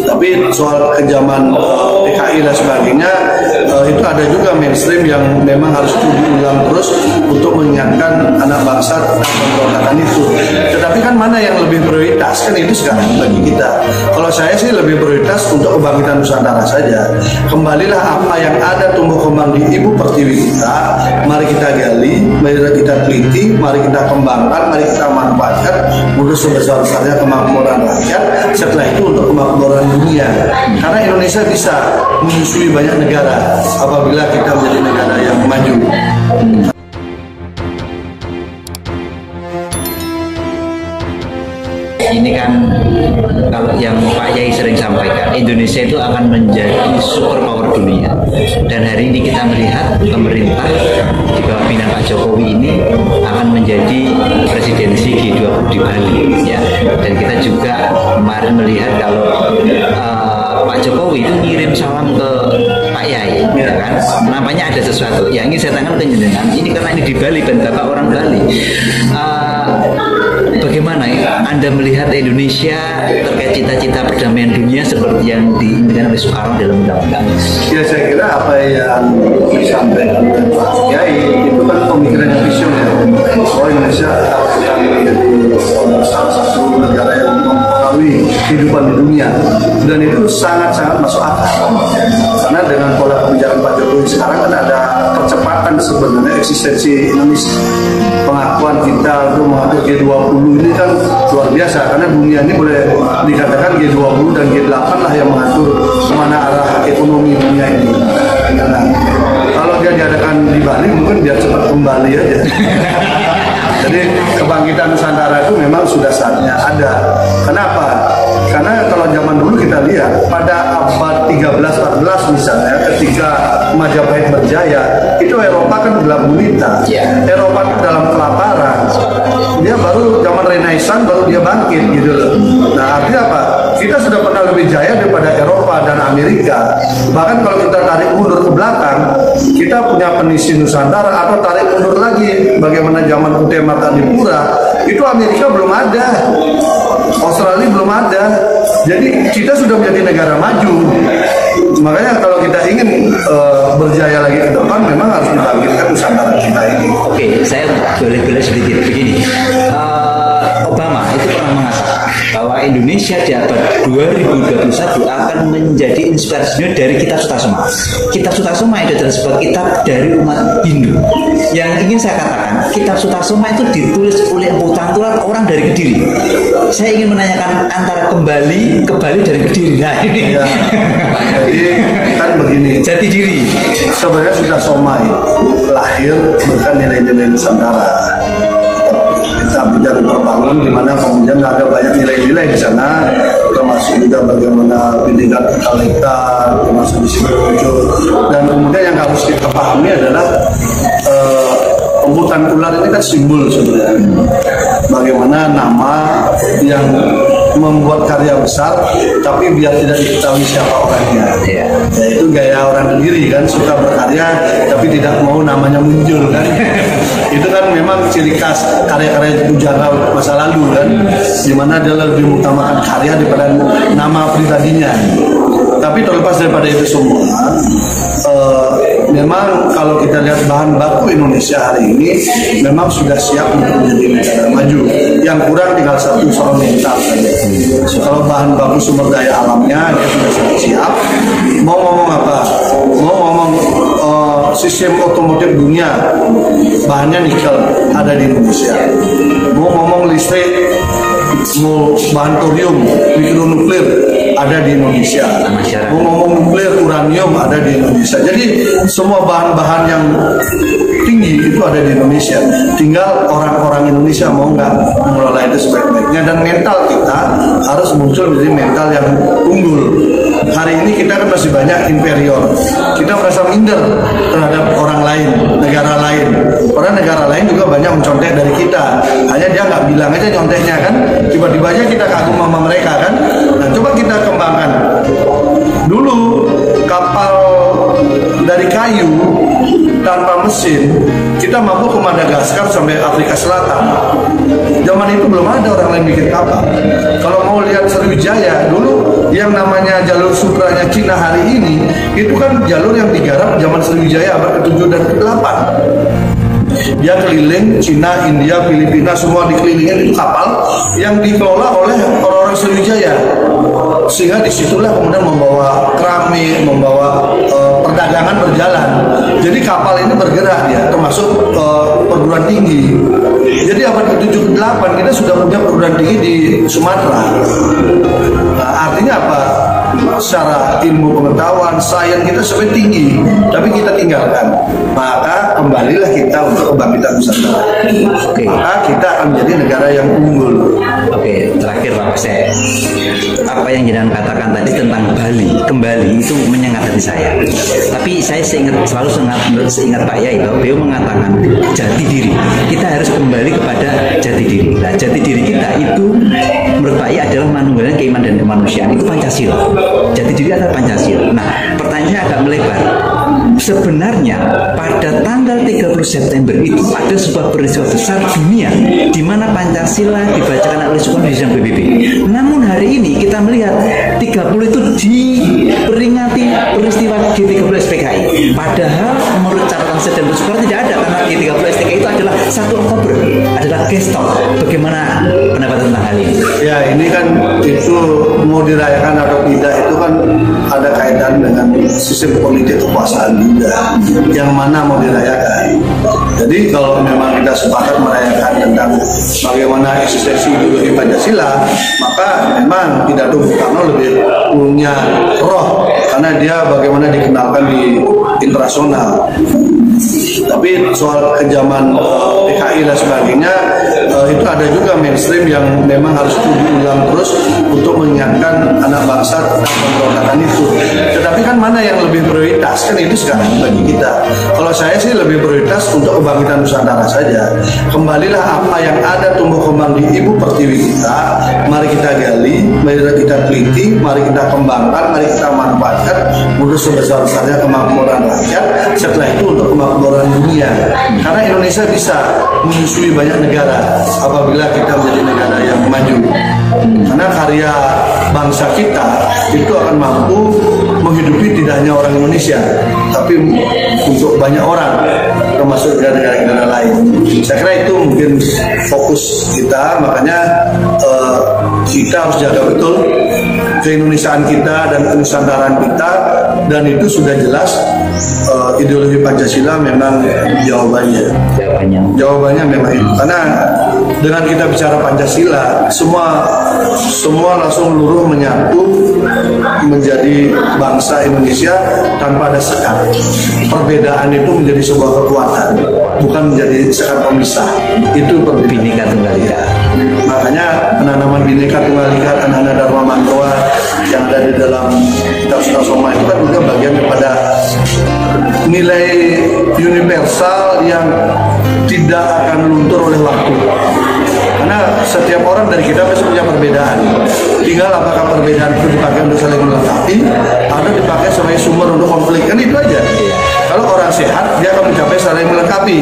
Tapi soal kejaman PKI dan sebagainya itu ada juga mainstream yang memang harus diulang terus untuk mengingatkan anak bangsa tentang pemberontakan itu. Tetapi kan mana yang lebih prioritas, kan itu sekarang bagi kita. Kalau saya sih lebih prioritas untuk kebangkitan Nusantara saja. Kembalilah apa yang ada tumbuh kembang di ibu pertiwi kita, mari kita gali, mari kita teliti, mari kita kembangkan, mari kita manfaatkan untuk sebesar-besarnya kemakmuran rakyat. Setelah itu untuk kemakmuran dunia, karena Indonesia bisa menyusui banyak negara apabila kita menjadi negara yang maju. Ini kan kalau yang Pak Yai sering sampaikan, Indonesia itu akan menjadi superpower dunia. Dan hari ini kita melihat pemerintah di bawah pimpinan Pak Jokowi ini akan menjadi presidensi G20 di Bali, ya. Dan kita juga kemarin melihat kalau Pak Jokowi itu ngirim salam ke Pak Yai, ya kan? Nampaknya ada sesuatu yang ingin saya tanyakan ke jenengan. Ini karena ini di Bali dan Bapak orang Bali. Bagaimana ya Anda melihat Indonesia terkait cita-cita perdamaian dunia seperti yang diinginkan oleh Soekarno dalam undang-undang? Ya, saya kira apa yang disampaikan oleh Pak Kiai itu kan pemikiran yang visioner. Bahwa Indonesia akan menjadi salah satu negara yang mempengaruhi kehidupan di dunia, dan itu sangat-sangat masuk akal. Karena dengan pola kebijakan Pak Jokowi sekarang kan ada percepatan sebenarnya eksistensi Indonesia. Pengakuan kita untuk mengatur G20 ini kan luar biasa, karena dunia ini boleh dikatakan G20 dan G8 lah yang mengatur kemana arah ekonomi dunia ini. Nah, kalau dia diadakan di Bali mungkin dia cepat kembali aja. Jadi kebangkitan Nusantara itu memang sudah saatnya ada. Kenapa? Karena kalau zaman dulu kita lihat pada abad 13-14 misalnya, ketika Majapahit berjaya, itu Eropa kan gelap gulita. Eropa itu dalam kelaparan. Dia baru zaman Renaissance baru dia bangkit gitu loh. Nah, artinya apa? Kita sudah pernah lebih jaya daripada Eropa dan Amerika. Bahkan kalau kita tarik mundur ke belakang, kita punya penisi Nusantara, atau tarik mundur lagi bagaimana zaman UT Martandipura, itu Amerika belum ada, Australia belum ada. Jadi kita sudah menjadi negara maju. Makanya kalau kita ingin berjaya lagi ke depan, memang harus membangkitkan Nusantara kita ini. Oke, saya boleh sedikit begini. Obama itu pernah mengatakan bahwa Indonesia di abad 2021 akan menjadi inspirasinya dari Kitab Sutasoma. Kitab Sutasoma itu adalah sebuah kitab dari umat Hindu. Yang ingin saya katakan, Kitab Sutasoma itu ditulis oleh Empu Tangkurat, orang dari Kediri. Saya ingin menanyakan antara kembali ke Bali dari Kediri. Nah ini. Ya, jadi kan begini. Jati diri. Sebenarnya Sutasoma itu lahir bukan nilai-nilai Nusantara. Kita bicara terbangun di mana kemudian ada banyak nilai-nilai di sana, termasuk juga bagaimana pendidikan intelektual, termasuk di sini muncul. Dan kemudian yang harus kita pahami adalah Empu Tangkurat ini kan simbol sebenarnya. Bagaimana nama yang membuat karya besar tapi biar tidak diketahui siapa orangnya. Ya, itu gaya orang Kediri kan, suka berkarya tapi tidak mau namanya muncul kan. Itu kan memang ciri khas karya-karya Pujara masa lalu kan, dimana dia lebih mengutamakan karya daripada nama pribadinya. Tapi terlepas daripada itu semua, memang kalau kita lihat bahan baku Indonesia hari ini memang sudah siap untuk menjadi negara maju. Yang kurang tinggal satu soal mental saja. Kalau bahan baku sumber daya alamnya dia sudah sangat siap. Mau ngomong apa? Mau ngomong sistem otomotif dunia, bahannya nikel ada di Indonesia. Mau ngomong listrik, mau bahan thorium, mikronuklir ada di Indonesia. Mau ngomong nuklir, uranium ada di Indonesia. Jadi semua bahan-bahan yang tinggi itu ada di Indonesia. Tinggal orang-orang Indonesia mau nggak mengelola itu sebaik-baiknya, dan mental kita harus muncul menjadi mental yang unggul. Hari ini kita kan masih banyak inferior. Kita merasa minder terhadap orang lain, negara lain. Orang negara lain juga banyak mencontek dari kita. Hanya dia nggak bilang aja nyonteknya kan. Tiba-tiba aja kita kagum sama mereka kan. Nah, coba kita kembangkan. Dulu kapal dari kayu tanpa mesin kita mampu ke Madagaskar sampai Afrika Selatan. Zaman itu belum ada orang lain bikin kapal. Kalau mau lihat Sriwijaya dulu yang namanya jalur sutranya Cina hari ini itu kan jalur yang digarap zaman Sriwijaya abad ke-7 dan ke-8. Dia keliling Cina, India, Filipina, semua dikelilingin itu kapal yang dikelola oleh orang-orang Sriwijaya. Sehingga disitulah kemudian membawa keramik, membawa perdagangan berjalan. Jadi kapal ini bergerak dia, termasuk perguruan tinggi. Jadi abad ke-7 ke-8 kita sudah punya perguruan tinggi di Sumatera. Nah, artinya apa? Secara ilmu pengetahuan, sains kita sebenarnya tinggi, tapi kita tinggalkan. Maka kembalilah kita untuk kebangkitan Nusantara. Oke. Maka kita akan menjadi negara yang unggul. Oke, terakhir Pak Pasek, apa yang jenengan katakan tadi tentang Bali, kembali itu menyengat hati saya. Tapi saya selalu seingat Pak Yai, beliau mengatakan jati diri. Kita harus kembali kepada jati diri. Nah, jati diri kita itu menurut Pak Yai adalah manunggaling keimanan dan kemanusiaan, itu Pancasila. Jati diri adalah Pancasila. Nah, pertanyaannya agak melebar. Sebenarnya pada tanggal 30 September itu ada sebuah peristiwa besar dunia di mana Pancasila dibacakan oleh Soekarno di sidang PBB. Namun hari ini kita melihat 30 itu diperingati peristiwa G30 SPKI. Padahal menurut catatan sejarah Soekarno tidak ada, karena G30 SPKI itu adalah 1 Oktober, adalah gestok. Bagaimana pendapat tentang hal ini? Ya, ini kan itu mau dirayakan atau tidak itu kan ada kaitan dengan sistem politik kekuasaan juga, yang mana mau dirayakan. Jadi kalau memang kita sepakat merayakan tentang bagaimana eksistensi ideologi Pancasila, maka memang pidato Bung Karno lebih punya roh, karena dia bagaimana dikenalkan di internasional. Tapi soal kejaman PKI dan sebagainya, itu ada juga mainstream yang memang harus diulang terus untuk mengingatkan anak bangsa tentang pemberontakan itu. Tetapi kan mana yang lebih prioritas, kan itu sekarang bagi kita. Kalau saya sih lebih prioritas untuk kebangkitan Nusantara saja. Kembalilah apa yang ada tumbuh kembang di ibu pertiwi kita, mari kita gali, mari kita teliti, mari kita kembangkan, mari kita manfaatkan untuk sebesar-besarnya kemakmuran rakyat. Setelah itu untuk kemakmuran dunia, karena Indonesia bisa menyusui banyak negara apabila kita menjadi negara yang maju. Karena karya bangsa kita itu akan mampu menghidupi tidak hanya orang Indonesia, tapi untuk banyak orang, termasuk negara-negara lain. Saya kira itu mungkin fokus kita, makanya kita harus jaga betul keindonesiaan kita dan kenusantaraan kita, dan itu sudah jelas. Ideologi Pancasila memang jawabannya. Jawabannya memang itu. Karena dengan kita bicara Pancasila, semua langsung luruh menyatu menjadi bangsa Indonesia tanpa ada sekat. Perbedaan itu menjadi sebuah kekuatan, bukan menjadi sekat pemisah. Itu Bhinneka Tunggal Ika. Makanya penanaman Bhinneka Tunggal Ika, anak-anak Dharma Mantoa yang ada di dalam kitab Suta Soma itu kan juga bagian daripada nilai universal yang tidak akan luntur oleh waktu. Karena setiap orang dari kita pasti punya perbedaan. Tinggal apakah perbedaan itu dipakai untuk saling melengkapi atau dipakai sebagai sumber untuk konflik. Kan itu aja. Kalau orang sehat, dia akan mencapai saling melengkapi.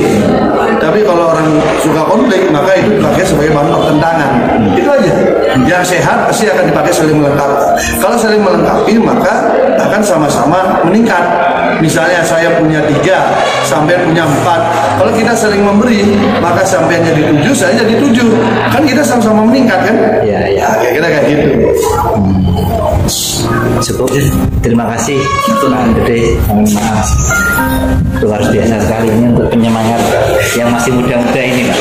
Tapi kalau orang suka konflik, maka itu dipakai sebagai bahan pertentangan. Itu aja. Yang sehat pasti akan dipakai saling melengkapi. Kalau saling melengkapi, maka akan sama-sama meningkat. Misalnya saya punya 3, sampai punya 4. Kalau kita saling memberi, maka sampai jadi 7, saya jadi 7. Kan kita sama-sama meningkat kan? Ya, ya. Nah, kira-kira kayak gitu. Cukup. Terima kasih Tuhan Gede. Maaf, luar biasa sekali ini untuk penyemangat yang masih muda-muda ini, Pak.